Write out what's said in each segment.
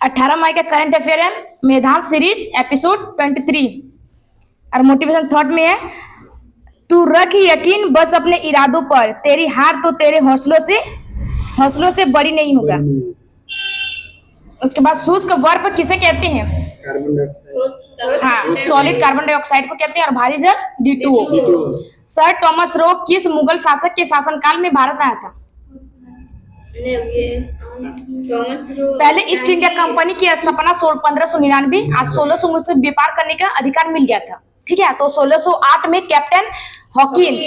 18 मई का current affair है, मैदान सीरीज एपिसोड 23 और मोटिवेशन थॉट में है, तू रख यकीन बस अपने इरादों पर, तेरी हार तो तेरे हौसलों से बड़ी नहीं होगा। उसके बाद शुष्क बर्फ किसे कहते हैं? Carbon dioxide. हाँ, सॉलिड कार्बन डाइऑक्साइड को कहते हैं और भारी जल D2O। सर टॉमस रो किस मुगल शासक के शासनकाल में भारत आया था? पहले ईस्ट इंडिया कंपनी की स्थापना 1599 आज 1600 से व्यापार करने का अधिकार मिल गया था। ठीक है, तो 1608 में कैप्टन हॉकिंस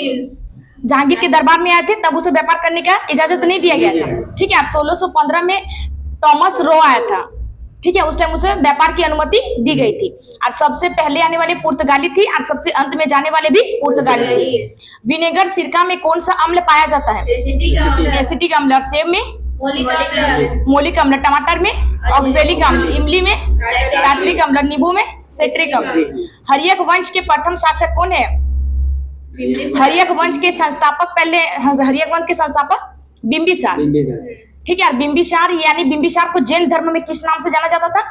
जहांगीर के दरबार में आए थे, तब उसे व्यापार करने का इजाजत नहीं दिया गया था। ठीक है, 1615 में टॉमस रो आया था। ठीक है, उस टाइम उसे व्यापार की अनुमति दी गई थी और सबसे पहले आने वाले पुर्तगाली थी और सबसे अंत में जाने वाले भी पुर्तगाली थे। विनेगर सिरका में कौन सा अम्ल पाया जाता है? एसिटिक अम्ल। और सेब में मौलिक अम्ल, टमाटर में ऑक्जेलिक अम्ल, इमली में टार्ट्रिक अम्ल, नींबू में सिट्रिक अम्ल। हर्यक वंश के प्रथम शासक कौन है? हर्यक वंश के संस्थापक बिंबिसार। ठीक है, बिंबिसार यानी बिंबिसार को जैन धर्म में किस नाम से जाना जाता था?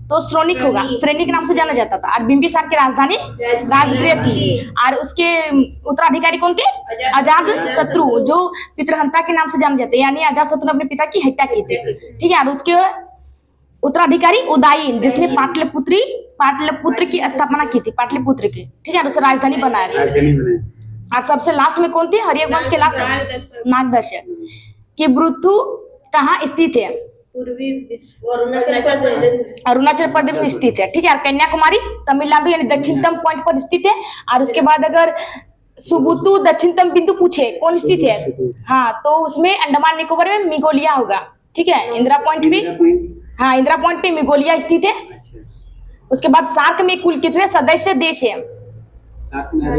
तो श्रोणिक होगा, श्रेणिक नाम से जाना जाता था। और बिंबिसार की राजधानी राजगृह थी और उसके उत्तराधिकारी कौन थे? अजात शत्रु, जो पितृहंता के नाम से जाने जाते, यानी अजात शत्रु ने अपने पिता की हत्या की थी। ठीक है, और उसके उत्तराधिकारी उदयन, जिसने पाटलिपुत्र की स्थापना की थी, पाटलिपुत्र की। ठीक है, उसे राजधानी बनाया था। और सबसे लास्ट में कौन थे? हर्यक वंश के लास्ट मार्गदर्शक। कि ब्रुथु कहाँ स्थित है? अरुणाचल प्रदेश में स्थित है। ठीक है, कन्याकुमारी तमिलनाडु यानी दक्षिणतम पॉइंट पर स्थित है। और उसके बाद अगर सुबुतु दक्षिणतम बिंदु पूछे कौन स्थित है, हाँ, तो उसमें अंडमान निकोबार में मेघालय होगा। ठीक है, इंदिरा पॉइंट पे, हाँ, इंदिरा पॉइंट पे मेघालय स्थित है। उसके बाद सार्क में कुल कितने सदस्य देश है?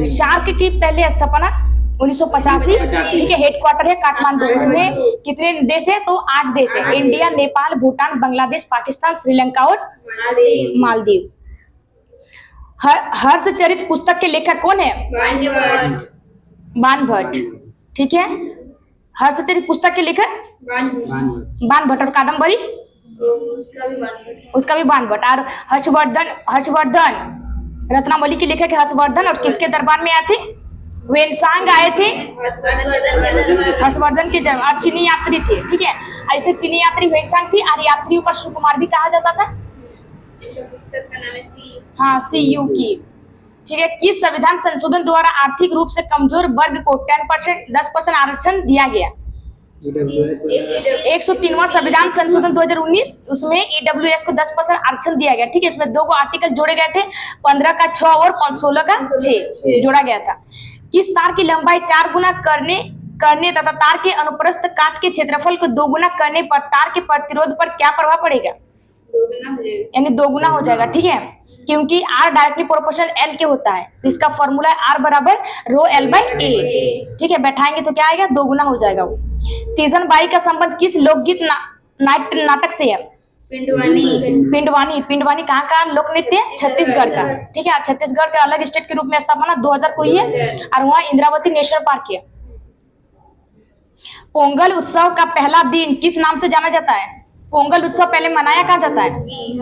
सार्क की पहले स्थापना 1985। ठीक है, हेडक्वार्टर है काठमांडू। इसमें कितने देश है? तो 8 देश है, इंडिया, नेपाल, भूटान, बांग्लादेश, पाकिस्तान, श्रीलंका और मालदीव। हर्षचरित पुस्तक के लेखक कौन है? बाणभट्ट। ठीक है, हर्षचरित पुस्तक के लेखक बाणभट्ट। और कादम्बरी उसका भी बाणभट्ट। और हर्षवर्धन रत्नावली के लेखक हर्षवर्धन, और किसके दरबार में आए थे? वेनसांग आए थे हर्षवर्धन के जन्म। अब चीनी यात्री थे। ठीक है, ऐसे चीनी यात्री वेनसांग थी और यात्रियों का सुकुमार भी कहा जाता था। हाँ, CU की। ठीक है, किस संविधान संशोधन द्वारा आर्थिक रूप से कमजोर वर्ग को 10% आरक्षण दिया गया? 103वां संविधान संशोधन 2019, उसमें EWS को 10% आरक्षण दिया गया। ठीक है, इसमें 2 आर्टिकल जोड़े गए थे, 15 का 6 और 16 का 6 जोड़ा गया था। किस तार की लंबाई 4 गुना करने तथा तार के अनुप्रस्थ काट के क्षेत्रफल को 2 गुना करने पर तार के प्रतिरोध पर क्या प्रभाव पड़ेगा? यानी 2 गुना हो जाएगा। ठीक है, क्योंकि R डायरेक्टली प्रोपोर्शनल L के होता है, तो इसका फॉर्मूला है R बराबर ρ L/A। ठीक है, बैठाएंगे तो क्या आएगा? 2 गुना हो जाएगा वो। तीजन बाई का संबंध किस लोकगीत नाटक से है? पिंडवानी कहाँ का लोक नृत्य है? छत्तीसगढ़ का। ठीक है, छत्तीसगढ़ का अलग स्टेट के रूप में स्थापना 2000 को ही है और वहाँ इंद्रावती नेशनल पार्क है। पोंगल उत्सव का पहला दिन किस नाम से जाना जाता है? पोंगल उत्सव पहले मनाया कहाँ जाता है?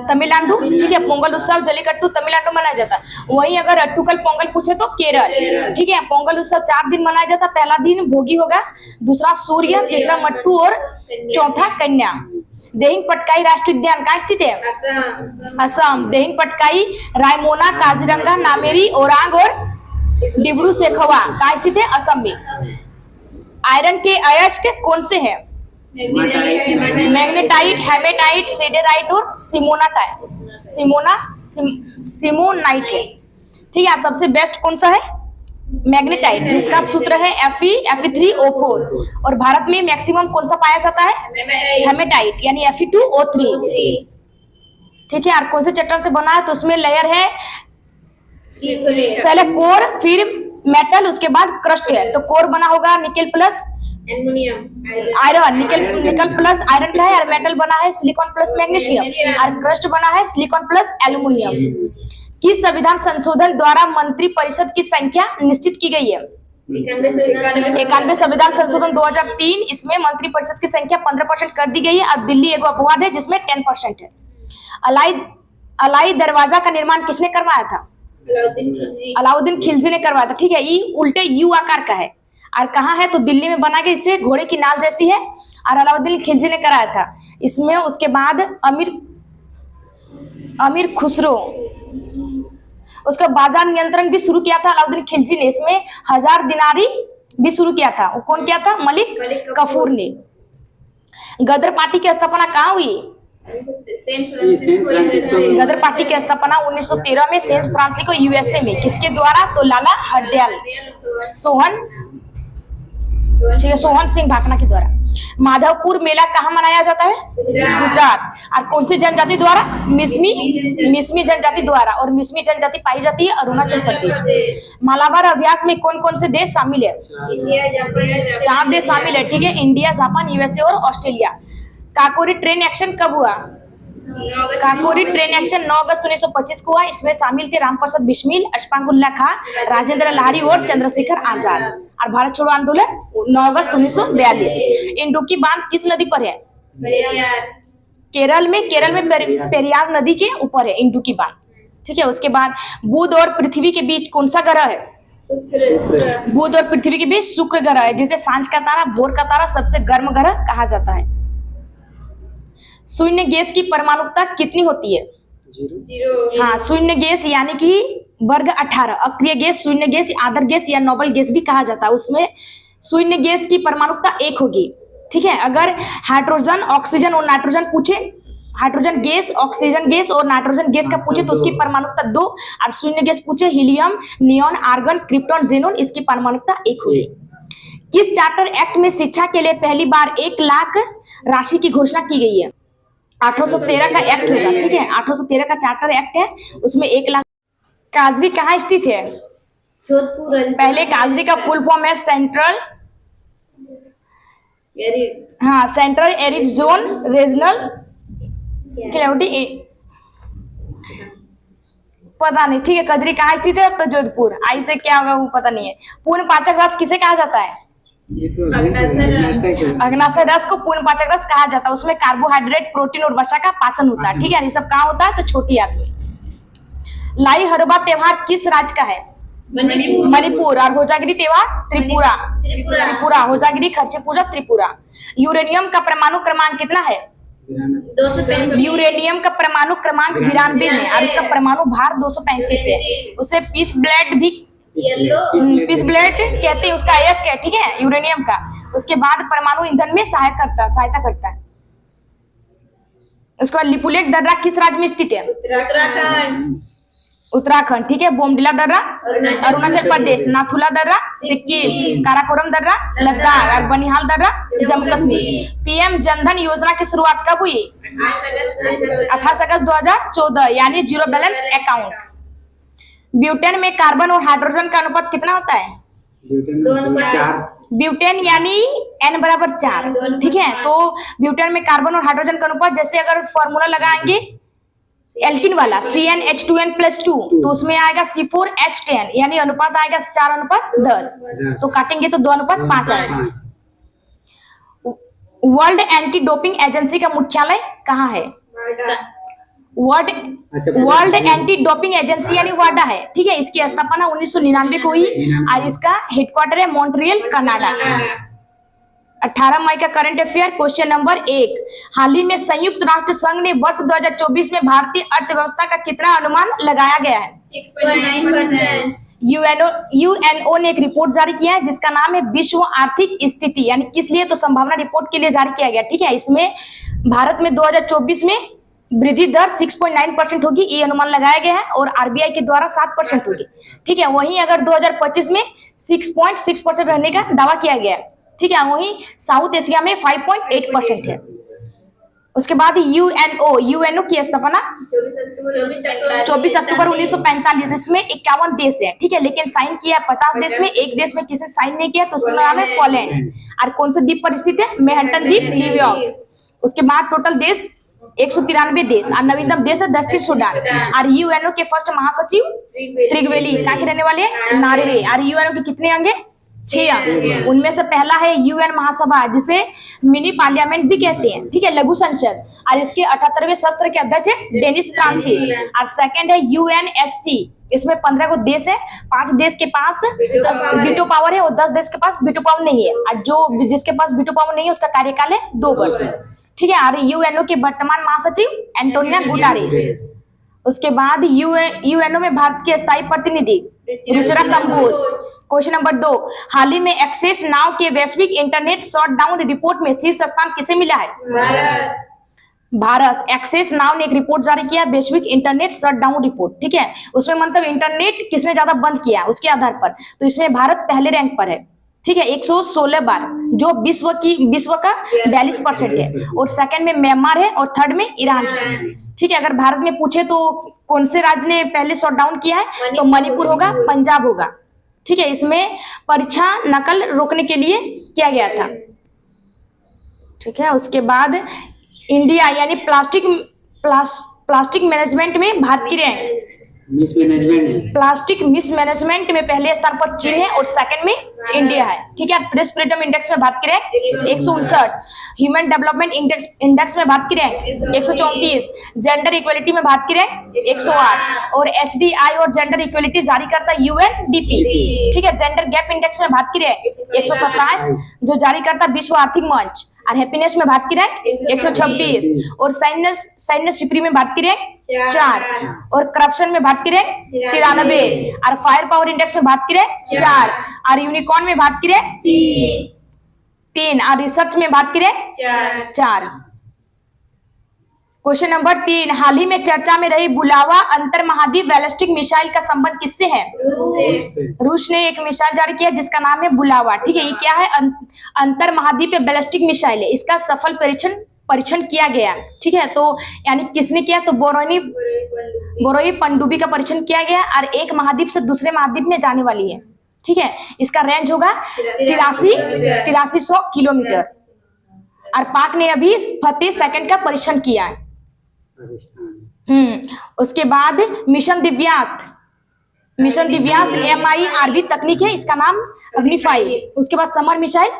तमिलनाडु। ठीक है, पोंगल उत्सव जल्लीकट्टू तमिलनाडु मनाया जाता है। वहीं अगर अट्टुकल पोंगल पूछे तो केरल। ठीक है, पोंगल उत्सव 4 दिन मनाया जाता है। पहला दिन भोगी होगा, दूसरा सूर्य, तीसरा मट्टू और चौथा कन्या। देहिंग पटकाई राष्ट्रीय उद्यान कहाँ स्थित है? असम। देहिंग पटकाई, रायमोना, काजीरंगा, नामेरी, ओरांग और डिब्रू सैखोवा कहाँ स्थित है? असम में। आयरन के अयस्क कौन से है? मैग्नेटाइट, हेमेटाइट, सिडेराइट और सिमोनाइट है। ठीक है, सबसे बेस्ट कौन सा है? मैग्नेटाइट, जिसका सूत्र है Fe3O4। और भारत में मैक्सिमम कौन सा पाया जाता है? हेमेटाइट यानी Fe2O3। ठीक है, और कौन से चट्टान से बना है? तो उसमें लेयर है, पहले कोर, फिर मेटल, उसके बाद क्रस्ट है। तो कोर बना होगा nickel plus iron, nickel plus iron का है, और मेटल बना है सिलिकॉन प्लस मैग्नीशियम, और क्रस्ट बना है सिलिकॉन प्लस एल्युमिनियम। किस संविधान संशोधन द्वारा मंत्री परिषद की संख्या निश्चित की गई है? 91 संविधान संशोधन 2003, इसमें मंत्री परिषद की संख्या 15% कर दी गई है। अब दिल्ली एगो अपवाद है जिसमें 10% है। अलाई अलाई दरवाजा का निर्माण किसने करवाया था? अलाउद्दीन खिलजी ने करवाया था। ठीक है, ये उल्टे यू आकार का है और कहाँ है तो दिल्ली में बना के, इसे घोड़े की नाल जैसी है और अलाउद्दीन खिलजी ने कराया था इसमें। उसके बाद अमीर खुसरो, उसका बाजार नियंत्रण भी शुरू किया था अलाउद्दीन खिलजी ने। इसमें 1000 दिनारी भी शुरू किया था। वो कौन किया था? मलिक कफूर ने। गदर पार्टी की स्थापना कहाँ हुई? गदर पार्टी की स्थापना 1913 में सैन फ्रांसिस्को यूएसए में। किसके द्वारा? तो लाला हरदयाल सोहन सिंह भाकना के द्वारा। माधवपुर मेला कहाँ मनाया जाता है? गुजरात। और कौन सी जनजाति द्वारा? मिसमी जनजाति द्वारा। और मिसमी जनजाति पाई जाती है अरुणाचल प्रदेश। मालाबार अभ्यास में कौन कौन से देश शामिल है? 4 देश शामिल है। ठीक है, इंडिया, जापान, यूएसए और ऑस्ट्रेलिया। काकोरी ट्रेन एक्शन कब हुआ? काकोरी ट्रेन एक्शन 9 अगस्त 1925 को हुआ। इसमें शामिल थे रामप्रसाद बिस्मिल, अशफाक उल्लाह खां, राजेंद्र लाहिड़ी और चंद्रशेखर आजाद। और भारत छोड़ो आंदोलन 9 अगस्त 1942। इंडुक्की बांध किस नदी पर है? केरल में पेरियार नदी के ऊपर है इंडुक्की बांध। ठीक है, उसके बाद बुध और पृथ्वी के बीच कौन सा ग्रह है? बुध और पृथ्वी के बीच शुक्र ग्रह है, जिसे सांझ का तारा, भोर का तारा सबसे गर्म ग्रह कहा जाता है। शून्य गैस की परमाणुकता कितनी होती है? 0। हाँ, शून्य गैस यानी कि वर्ग 18। अक्रिय गैस, शून्य गैस, आदर गैस या नोबल गैस भी कहा जाता है। उसमें शून्य गैस की परमाणुकता 1 होगी। ठीक है, अगर हाइड्रोजन, ऑक्सीजन और नाइट्रोजन पूछे, हाइड्रोजन गैस, ऑक्सीजन गैस और नाइट्रोजन गैस का पूछे तो उसकी परमाणुकता 2। और शून्य गैस पूछे helium, neon, argon, krypton, xenon, इसकी परमाणुकता 1 होगी। किस चार्टर एक्ट में शिक्षा के लिए पहली बार 1 लाख राशि की घोषणा की गई है? 1813 का एक्ट होगा। ठीक है, 1813 का चार्टर एक्ट है, उसमें 1 लाख। काजरी कहाँ स्थित है? जोधपुर। पहले काजरी का फुल फॉर्म है central arid zone regional clarity, पता नहीं। ठीक है, कजरी कहाँ स्थित है? तो जोधपुर। आई से क्या होगा वो पता नहीं है। पूर्ण पाचक रस किसे कहा जाता है? अग्नाशय रस को पूर्ण पाचक रस कहा जाता है। उसमें कार्बोहाइड्रेट, प्रोटीन और वसा का पाचन होता है। ठीक है, ये सब कहाँ होता है? तो छोटी आंत में। लाई हरबा त्योहार किस राज्य का है? मणिपुर। और होजागिरी त्योहार त्रिपुरा। होजागिरी, खर्चे पूजा, त्रिपुरा। यूरेनियम का परमाणु क्रमांक कितना है? 235। यूरेनियम का परमाणु क्रमांक 92 है और उसका परमाणु भार 235 है। उसे पीस ब्लेड कहते हैं, उसका आयस्क है। ठीक है, यूरेनियम का। उसके बाद परमाणु ईंधन में सहायता करता है। उसके बाद लिपुलेख दर्रा किस राज्य में स्थित है? उत्तराखंड। ठीक है, बोमडिला दर्रा अरुणाचल प्रदेश, नाथुला दर्रा सिक्किम, काराकोरम दर्रा लद्दाख और बनिहाल दर्रा जम्मू कश्मीर। पीएम जनधन योजना की शुरुआत कब हुई? 28 अगस्त 2014, यानी जीरो बैलेंस अकाउंट। ब्यूटेन में कार्बन और हाइड्रोजन का अनुपात कितना होता है? ब्यूटेन यानी N=4। ठीक है, तो ब्यूटेन में कार्बन और हाइड्रोजन का अनुपात, जैसे अगर फॉर्मूला लगाएंगे एल्किन वाला CnH2n+2 तो उसमें आएगा C4H10, यानी अनुपात आएगा 4:10। तो काटेंगे तो 2:5 आएगा। वर्ल्ड एंटी डोपिंग एजेंसी का मुख्यालय कहाँ है? वर्ल्ड एंटी डोपिंग एजेंसी यानी वाडा है। ठीक है, इसकी स्थापना 1999 को हुई और इसका हेडक्वार्टर है मॉन्ट्रियल, कनाडा। 18 मई का करंट अफेयर क्वेश्चन नंबर 1। हाल ही में संयुक्त राष्ट्र संघ ने वर्ष 2024 में भारतीय अर्थव्यवस्था का कितना अनुमान लगाया गया है? 6.9%। यूएनओ ने एक रिपोर्ट जारी किया है जिसका नाम है विश्व आर्थिक स्थिति, यानी किस लिए? तो संभावना रिपोर्ट के लिए जारी किया गया। ठीक है, इसमें भारत में 2024 में वृद्धि दर 6.9% होगी, ये अनुमान लगाया गया है और आरबीआई के द्वारा 7% होगी। ठीक है, वहीं अगर 2025 में 6.6% रहने का दावा किया गया है। ठीक है, वहीं साउथ एशिया में 5.8% है। उसके बाद यूएनओ की स्थापना 24 अक्टूबर 1945। इसमें 51 देश है। ठीक है, लेकिन साइन किया 50 देश में, एक देश में किसी साइन नहीं किया, तो उसका नाम है पोलैंड। और कौन से द्वीप पर स्थित है? मैनहट्टन द्वीप, न्यूयॉर्क। उसके बाद टोटल देश 193 देश और नवीनतम देश है दक्षिण सूडान। और यूएनओ के फर्स्ट महासचिव त्रिगवेली कहाँ के रहने वाले हैं? नॉर्वे। और यूएनओ के कितने अंग है? 6 उनमें से पहला है यूएन महासभा, जिसे मिनी पार्लियामेंट भी कहते हैं, ठीक है, लघु संसद, और इसके 78वें सत्र के अध्यक्ष है डेनिस फ्रांसिस। और सेकंड है यूएनएससी, इसमें 15 को देश है, 5 देश के पास वीटो पावर है और 10 देश के पास वीटो पावर नहीं है, और जो जिसके पास वीटो पावर नहीं है उसका कार्यकाल है 2 वर्ष, ठीक है। और यूएनओ के वर्तमान महासचिव एंटोनियो गुटेरेस। उसके बाद यूएनओ में भारत के स्थायी प्रतिनिधि रुचिरा कंबोज। क्वेश्चन नंबर 2, हाल ही में एक्सेस नाउ के वैश्विक इंटरनेट शटडाउन रिपोर्ट में शीर्ष स्थान किसे मिला है? भारत। एक्सेस नाउ ने एक रिपोर्ट जारी किया, वैश्विक इंटरनेट शटडाउन रिपोर्ट, ठीक है। उसमें मतलब इंटरनेट किसने ज्यादा बंद किया उसके आधार पर, तो इसमें भारत पहले रैंक पर है, ठीक है, 116 बार, जो विश्व का 42% है। और सेकंड में म्यांमार है और थर्ड में ईरान है, ठीक है। अगर भारत में पूछे तो कौन से राज्य ने पहले शटडाउन किया है, तो मणिपुर होगा, पंजाब होगा, ठीक है। इसमें परीक्षा नकल रोकने के लिए किया गया था, ठीक है। उसके बाद इंडिया यानी प्लास्टिक मैनेजमेंट में भारत की रैंक प्लास्टिक मिसमैनेजमेंट में पहले स्थान पर चीन है और सेकंड में इंडिया है, ठीक है। प्रेस फ्रीडम इंडेक्स में भारत की रैंक 159, ह्यूमन डेवलपमेंट इंडेक्स में भारत की रैंक 134, जेंडर इक्वलिटी में भारत की रैंक 108, और HDI और जेंडर इक्वलिटी जारी करता है UNDP, ठीक है। जेंडर गैप इंडेक्स में भारत की रैंक 127, जो जारी करता विश्व आर्थिक मंच, और हैप्पीनेस में भारत की रैंक 126, और साइनेस सिपरी में भारत की रैंक 4, और करप्शन में भारत की रैंक 93, और फायर पावर इंडेक्स में भारत की रैंक 4, और यूनिकॉर्न में भारत की रैंक 3, और रिसर्च में भारत की रैंक 4। क्वेश्चन नंबर 3, हाल ही में चर्चा में रही बुलावा अंतर महाद्वीप बैलिस्टिक मिसाइल का संबंध किससे है? रूस ने एक मिसाइल जारी किया जिसका नाम है बुलावा, ठीक है। ये क्या है? अंतर महाद्वीप बैलिस्टिक मिसाइल है, इसका सफल परीक्षण किया गया, ठीक है। तो यानी किसने किया? तो बोरोई पनडुब्बी का परीक्षण किया गया, और एक महाद्वीप से दूसरे महाद्वीप में जाने वाली है, ठीक है। इसका रेंज होगा 8300 किलोमीटर, और पाक ने अभी फतेह सेकंड का परीक्षण किया है। उसके बाद मिशन दिव्यास्त्र MIRV तकनीक है, इसका नाम अग्नि-5। उसके बाद Samar missile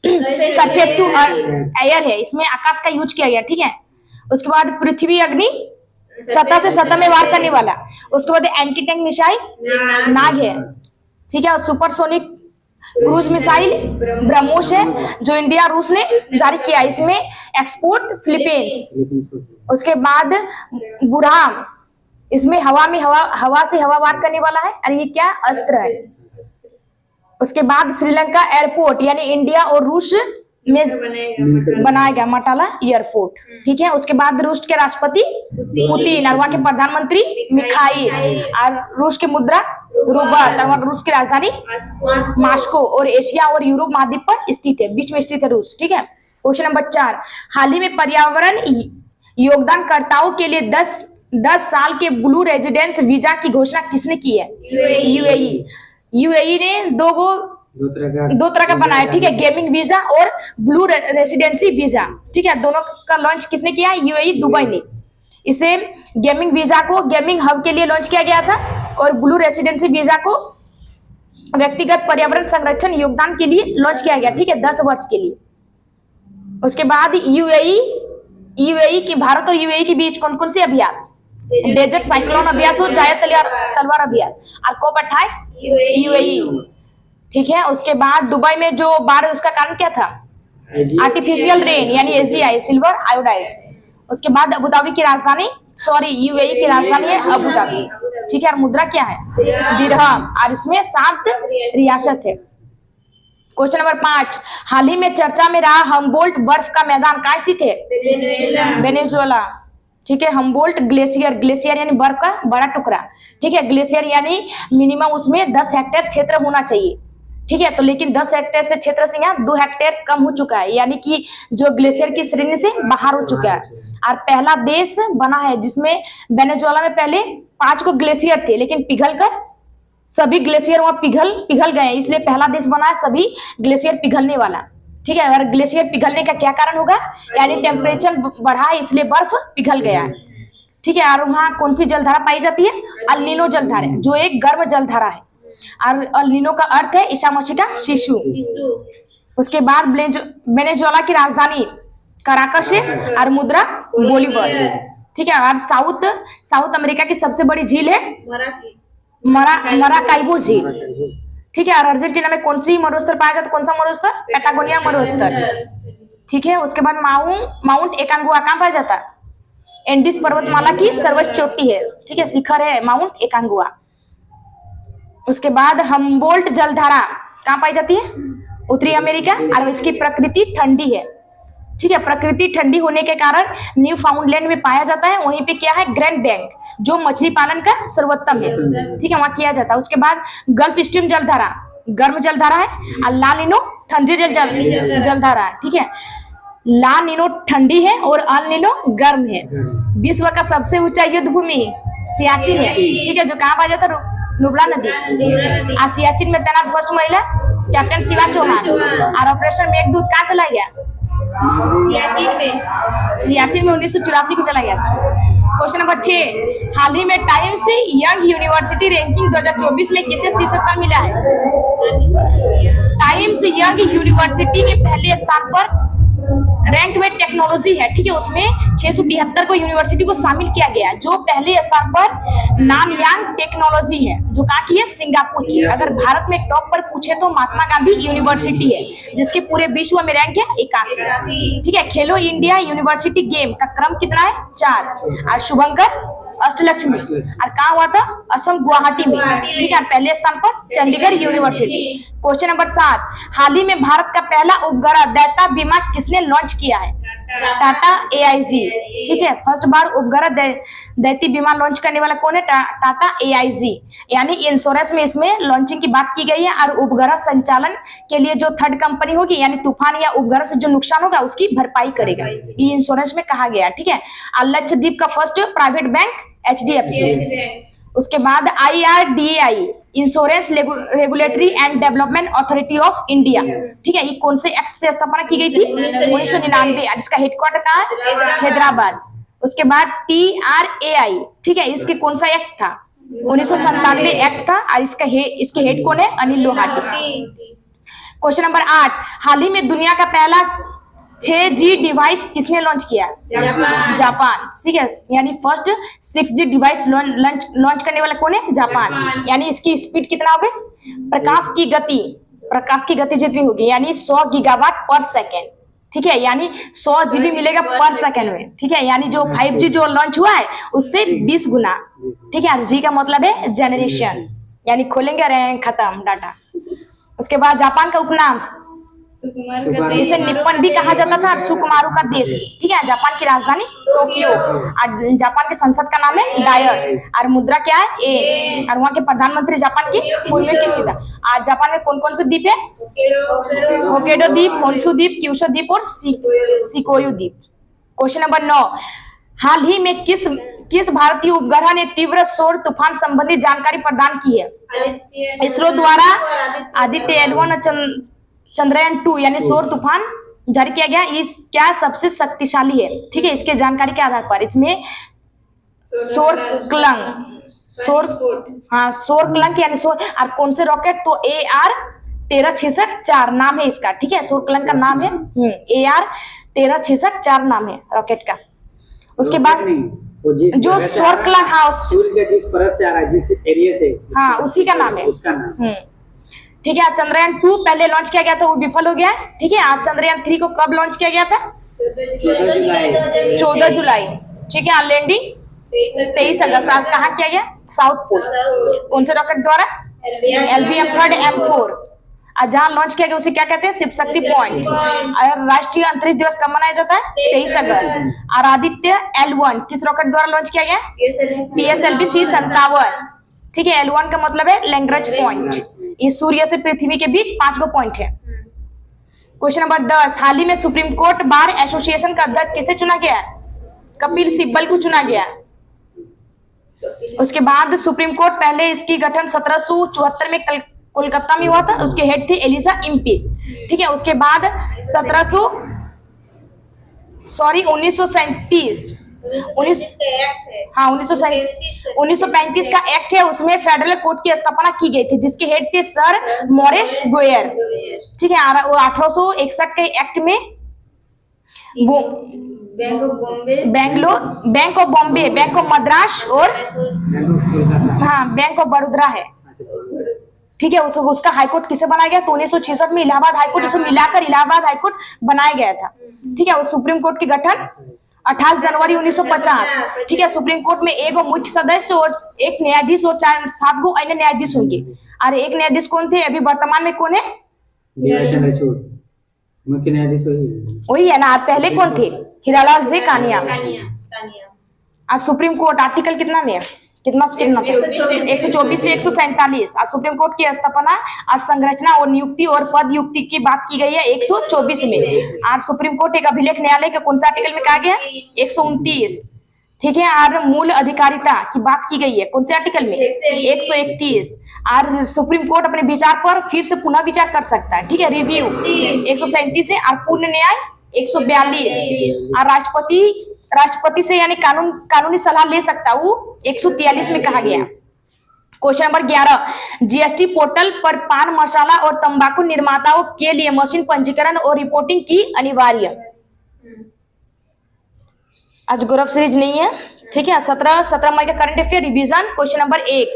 surface to air है, इसमें आकाश का यूज किया गया, ठीक है। उसके बाद पृथ्वी अग्नि, सतह से सतह में वार करने वाला। उसके बाद एंटी टैंक मिसाइल नाग है, ठीक है। और सुपरसोनिक क्रूज मिसाइल ब्रह्मोस है, जो इंडिया रूस ने जारी किया, इसमें एक्सपोर्ट फिलीपींस। उसके बाद बुरहान, इसमें हवा से हवा वार करने वाला है, और ये क्या अस्त्र है। उसके बाद श्रीलंका एयरपोर्ट यानी इंडिया और रूस में बनाया गया मटाला एयरपोर्ट, ठीक है। उसके बाद रूस के राष्ट्रपति पुतिन, और वहाँ के प्रधानमंत्री मिखाइल, और रूस की मुद्रा रूबल, और रूस की राजधानी मास्को, और एशिया और यूरोप महाद्वीप पर स्थित है, बीच में स्थित है रूस, ठीक है। क्वेश्चन नंबर 4, हाल ही में पर्यावरण योगदानकर्ताओं के लिए 10 साल के ब्लू रेजिडेंस वीजा की घोषणा किसने की है? यूएई ने दो तरह का बनाया, ठीक है, गेमिंग वीजा और ब्लू रेसिडेंसी वीजा, ठीक है। दोनों का लॉन्च किसने किया? यूएई दुबई ने। इसे गेमिंग वीजा को गेमिंग हब के लिए लॉन्च किया गया था, और ब्लू रेसिडेंसी वीजा को व्यक्तिगत पर्यावरण संरक्षण योगदान के लिए लॉन्च किया गया, ठीक है, 10 वर्ष के लिए। उसके बाद यूएई की भारत और यूएई के बीच कौन कौन से अभ्यास? डेजर्ट साइक्लोन अभ्यास और जायद तलवार अभ्यास। और COP28 यूएई, ठीक है। उसके बाद दुबई में जो बाढ़ है उसका कारण क्या था? आर्टिफिशियल रेन यानी AGI, सिल्वर आयोडाइड। उसके बाद अबुधाबी की राजधानी, यूएई की राजधानी है अबुधाबी, ठीक है। और मुद्रा क्या है? दिरहम, और इसमें 7 रियासत है। क्वेश्चन नंबर 5, हाल ही में चर्चा में रहा हम्बोल्ट बर्फ का मैदान कहाँ स्थित है? वेनेजुएला, ठीक है। हम्बोल्ट ग्लेशियर यानी बर्फ का बड़ा टुकड़ा, ठीक है। ग्लेशियर यानी मिनिमम उसमें 10 हेक्टेयर क्षेत्र होना चाहिए, ठीक है। तो लेकिन 10 हेक्टेयर से क्षेत्र से यहाँ 2 हेक्टेयर कम हो चुका है, यानी कि जो ग्लेशियर की श्रेणी से बाहर हो चुका है। और पहला देश बना है जिसमें वेनेजुएला में पहले 5 को ग्लेशियर थे, लेकिन पिघलकर सभी ग्लेशियर वहां पिघल गए, इसलिए पहला देश बना है सभी ग्लेशियर पिघलने वाला, ठीक है। और ग्लेशियर पिघलने का क्या कारण होगा? यानी टेम्परेचर बढ़ा है इसलिए बर्फ पिघल गया है, ठीक है। और वहाँ कौन सी जलधारा पाई जाती है? अल नीनो जलधारा, जो एक गर्म जलधारा है। और अल नीनो का अर्थ है ईसा मसीह का शिशु। शिशु। उसके बाद वेनेजुएला की राजधानी कराकस है और मुद्रा बोलीवर। ठीक है। और साउथ अमेरिका की सबसे बड़ी झील है मराठी। मराकाइबो झील। ठीक है। और अर्जेंटीना में कौन सी मरुस्थल पाया जाता है? कौन सा मरुस्थल? पैटागोनिया मरुस्थल। ठीक है। उसके बाद माउंट एकांगुआ कहाँ पाया जाता है? एंडीज पर्वतमाला की सर्वोच्च चोटी है। ठीक है, शिखर है माउंट एकांगुआ। उसके बाद हम्बोल्ट जलधारा कहाँ पाई जाती है? उत्तरी अमेरिका। और इसकी प्रकृति ठंडी है। ठीक है। प्रकृति ठंडी होने के कारण न्यू फाउंडलैंड में पाया जाता है। वहीं पे क्या है? ग्रैंड बैंक, जो मछली पालन का सर्वोत्तम है। ठीक है, वहां किया जाता है। उसके बाद गल्फ स्ट्रीम जलधारा गर्म जलधारा है और ला नीनो ठंडी जलधारा है। ठीक है, ला नीनो ठंडी है और अल नीनो गर्म है। विश्व का सबसे ऊंचा युद्ध भूमि सियाचिन है। ठीक है, जो कहाँ पाया जाता है? नुब्रा नदी। और सियाचिन में तैनात फर्स्ट महिला कैप्टन शिवा चौहान। और ऑपरेशन मेघदूत कहाँ चला गया? सियाचिन में 1984 को चला गया था। क्वेश्चन नंबर 6, हाल ही में टाइम्स यंग यूनिवर्सिटी रैंकिंग 2024 में किसे शीर्ष स्थान मिला है? टाइम्स यंग यूनिवर्सिटी में पहले स्थान पर रैंक में टेक्नोलॉजी है। ठीक है, उसमें 673 को यूनिवर्सिटी को शामिल किया गया। जो पहले स्थान पर नानयांग टेक्नोलॉजी है, जो कहाँ की है? सिंगापुर की। अगर भारत में टॉप पर पूछे तो महात्मा गांधी यूनिवर्सिटी है, जिसके पूरे विश्व में रैंक है 81। ठीक है, खेलो इंडिया यूनिवर्सिटी गेम का क्रम कितना है? 4। और शुभंकर अष्टलक्ष्मी। और कहाँ हुआ था? असम गुवाहाटी में। ठीक है, पहले स्थान पर चंडीगढ़ यूनिवर्सिटी। क्वेश्चन नंबर 7, हाल ही में भारत का पहला उपग्रह दैता बीमा किसने लॉन्च किया है? टाटा AIG। ठीक है, फर्स्ट बार उपग्रह दैती बीमा लॉन्च करने वाला कौन है? टाटा AIG। यानी इंश्योरेंस में इसमें लॉन्चिंग की बात की गई है। और उपग्रह संचालन के लिए जो थर्ड कंपनी होगी, यानी तूफान या उपग्रह से जो नुकसान होगा उसकी भरपाई करेगा, ये इंश्योरेंस में कहा गया। ठीक है, और लक्षद्वीप का फर्स्ट प्राइवेट बैंक HDFC। उसके बाद IRDAI insurance regulatory and development authority of India. ठीक है, ये कौन से एक्ट से स्थापना की गई थी? 1999। जिसका हेडक्वार्टर कहाँ है? हैदराबाद। उसके बाद TRAI। ठीक है, इसके कौन सा एक्ट था? 1997 एक्ट था। और इसके हेड कौन है? अनिल लोहाटी। क्वेश्चन नंबर 8, हाल ही में दुनिया का पहला 6G डिवाइस किसने लॉन्च किया? जापान। ठीक है, यानी फर्स्ट 6G डिवाइस लॉन्च करने वाला कौन है? जापान। यानी इसकी स्पीड कितना होगी? प्रकाश की गति जितनी होगी, यानी 100 गीगावाट पर सेकेंड। ठीक है, यानी 100 GB मिलेगा पर सेकेंड में। ठीक है, यानी जो 5G जो लॉन्च हुआ है उससे 20 गुना। ठीक है, G का मतलब है जनरेशन, यानी खोलेंगे रहे खत्म डाटा। उसके बाद जापान का उपनाम इसे निप्पन भी कहा जाता था, सुकुमारू का देश। ठीक है, जापान की राजधानी टोक्यो। और जापान के संसद का नाम है डायर। और मुद्रा क्या है? ए। और वहाँ के प्रधानमंत्री जापान की फुलमे किशिदा। आज जापान में कौन कौन से द्वीप है? होक्काइडो द्वीप, होन्शु द्वीप, क्यूशु द्वीप और शिकोयू द्वीप। क्वेश्चन नंबर 9, हाल ही में किस भारतीय उपग्रह ने तीव्र सौर तूफान संबंधी जानकारी प्रदान की है? इसरो द्वारा आदित्य L1 चंद्रयान 2 यानी सौर तूफान जारी किया गया। इस क्या सबसे शक्तिशाली है? ठीक है, इसके जानकारी के आधार पर इसमें सौर क्लंक यानी सौर। और कौन से रॉकेट? तो AR-1366 नाम है इसका। ठीक है, सौर क्लंक का नाम है AR-1366 नाम है रॉकेट का। उसके बाद जो सौर क्लंक, हाँ, सूर्य के जिस परत से आ रहा है, जिस एरिया से, हाँ, उसी का नाम है, उसका नाम। ठीक है, चंद्रयान 2 पहले लॉन्च किया गया था, वो विफल हो गया। ठीक है, आज चंद्रयान 3 को कब लॉन्च किया गया था? 14 जुलाई। ठीक है, लैंडिंग 23 अगस्त। आज कहाँ किया गया? South pole. कौन से रॉकेट द्वारा? LVM 3rd M4। आज जहाँ लॉन्च किया गया उसे क्या कहते हैं? शिव शक्ति पॉइंट। और राष्ट्रीय अंतरिक्ष दिवस कब मनाया जाता है? 23 अगस्त। और आदित्य L1 किस रॉकेट द्वारा लॉन्च किया गया? PSLV C57। ठीक है, L1 का मतलब है लैग्रेंज पॉइंट। ये सूर्य से पृथ्वी के बीच 5 गो पॉइंट है। क्वेश्चन नंबर 10, हाल ही में सुप्रीम कोर्ट बार एसोसिएशन का अध्यक्ष किसे चुना गया? कपिल सिब्बल को चुना गया। उसके बाद सुप्रीम कोर्ट पहले इसकी गठन 1774 में कोलकाता में हुआ था। उसके हेड थे एलिजा इम्पी। ठीक है, उसके बाद 1937 1937 का एक्ट है। हाँ 1935 का एक्ट है, उसमें फेडरल कोर्ट की स्थापना की गई थी, जिसके हेड थे सर मॉरिस गोयर। ठीक है, और वो 1861 के एक्ट में bank of Bombay, bank of Bombay, bank of Madras और बैंक ऑफ कोलकाता। हाँ बैंक ऑफ बड़ोदरा है। अच्छा, ठीक है, उसका हाईकोर्ट किसे बनाया गया? तो 1966 में इलाहाबाद हाईकोर्ट, इसको मिलाकर इलाहाबाद हाईकोर्ट बनाया गया था। ठीक है, उस सुप्रीम कोर्ट की गठन 28 जनवरी 1950। ठीक है, सुप्रीम कोर्ट में एक मुख्य सदस्य और एक न्यायाधीश और 7 गो अन्य न्यायाधीश होंगे। और एक न्यायाधीश कौन थे? अभी वर्तमान में कौन है? DY चंद्रचूड़ मुख्य न्यायाधीश वही है ना। पहले कौन थे? हीरालाल जी कानिया। कानिया। और सुप्रीम कोर्ट आर्टिकल कितना में है? कितना से कितना? 124 से 147। और सुप्रीम कोर्ट की स्थापना और संरचना और नियुक्ति और पद युक्ति की बात की गई है 124 में। और सुप्रीम कोर्ट एक अभिलेख न्यायालय के कौन सा आर्टिकल में कहा गया? 129। ठीक है, और मूल अधिकारिता की बात की गई है कौन से आर्टिकल में? 131। और सुप्रीम कोर्ट अपने विचार पर फिर से पुनः विचार कर सकता है। ठीक है, रिव्यू 137 है। और पूर्ण न्याय 142। और राष्ट्रपति से यानी कानूनी सलाह ले सकता है, वो 143 में कहा गया। क्वेश्चन नंबर 11, जीएसटी पोर्टल पर पान मसाला और तंबाकू निर्माताओं के लिए मशीन पंजीकरण और रिपोर्टिंग की अनिवार्य। आज गौरव सीरीज नहीं है। ठीक है, 17 मई का current affair revision. Question number 1,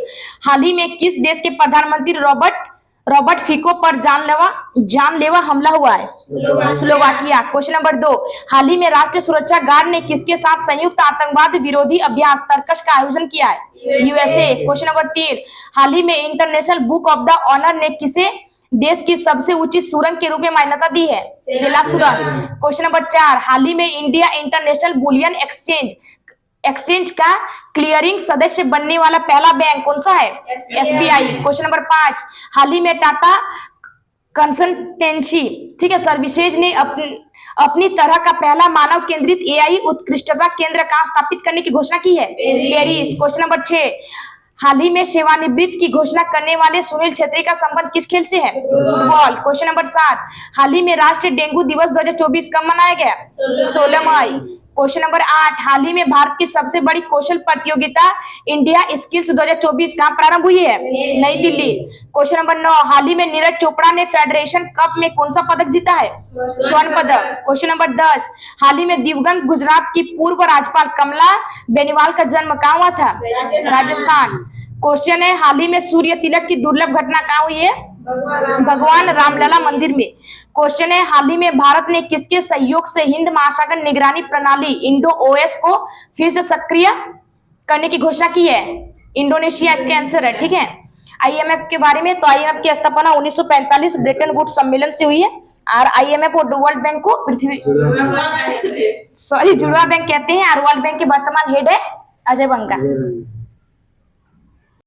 हाल ही में किस देश के प्रधानमंत्री रॉबर्ट फिको पर जानलेवा हमला हुआ है? स्लोवाकिया। क्वेश्चन नंबर 2, हाल ही में राष्ट्रीय सुरक्षा गार्ड ने किसके साथ संयुक्त आतंकवाद विरोधी अभ्यास तर्कश का आयोजन किया है? यूएसए। क्वेश्चन नंबर 3, हाल ही में international book of the honour ने किसे देश की सबसे ऊंची सुरंग के रूप में मान्यता दी है? शिला सुरंग। क्वेश्चन नंबर 4, हाल ही में इंडिया इंटरनेशनल बुलियन एक्सचेंज का क्लियरिंग सदस्य बनने वाला पहला बैंक कौन सा है? SBI। क्वेश्चन नंबर 5, हाल ही में टाटा कंसल्टेंसी ठीक है सर्विसेज ने अपनी तरह का पहला मानव केंद्रित AI उत्कृष्टता केंद्र कहाँ स्थापित करने की घोषणा की है? पेरिस। क्वेश्चन नंबर 6, हाल ही में सेवानिवृत्त की घोषणा करने वाले सुनील छेत्री का संबंध किस खेल से है? फुटबॉल। क्वेश्चन नंबर 7, हाल ही में राष्ट्रीय डेंगू दिवस 2024 कब मनाया गया? 16 मई। क्वेश्चन नंबर 8, हाल ही में भारत की सबसे बड़ी कौशल प्रतियोगिता इंडिया स्किल्स 2024 कहाँ प्रारंभ हुई है? नई दिल्ली। क्वेश्चन नंबर 9, हाल ही में नीरज चोपड़ा ने फेडरेशन कप में कौन सा पदक जीता है? स्वर्ण पदक। क्वेश्चन नंबर 10, हाल ही में दिवंगत गुजरात की पूर्व राज्यपाल कमला बेनीवाल का जन्म कहाँ हुआ था? राजस्थान। क्वेश्चन है, हाल ही में सूर्य तिलक की दुर्लभ घटना कहाँ हुई है? भगवान रामलला मंदिर में। क्वेश्चन है, हाल ही में भारत ने किसके सहयोग से हिंद महासागर निगरानी प्रणाली INDOOS को फिर से सक्रिय करने की घोषणा की है? इंडोनेशिया इसका आंसर है। ठीक है, IMF के बारे में, तो IMF की स्थापना 1945 ब्रेटन वुड्स सम्मेलन से हुई है। और IMF और वर्ल्ड बैंक को जुड़वा बैंक कहते हैं। और वर्ल्ड बैंक के वर्तमान हेड है अजय बंगा।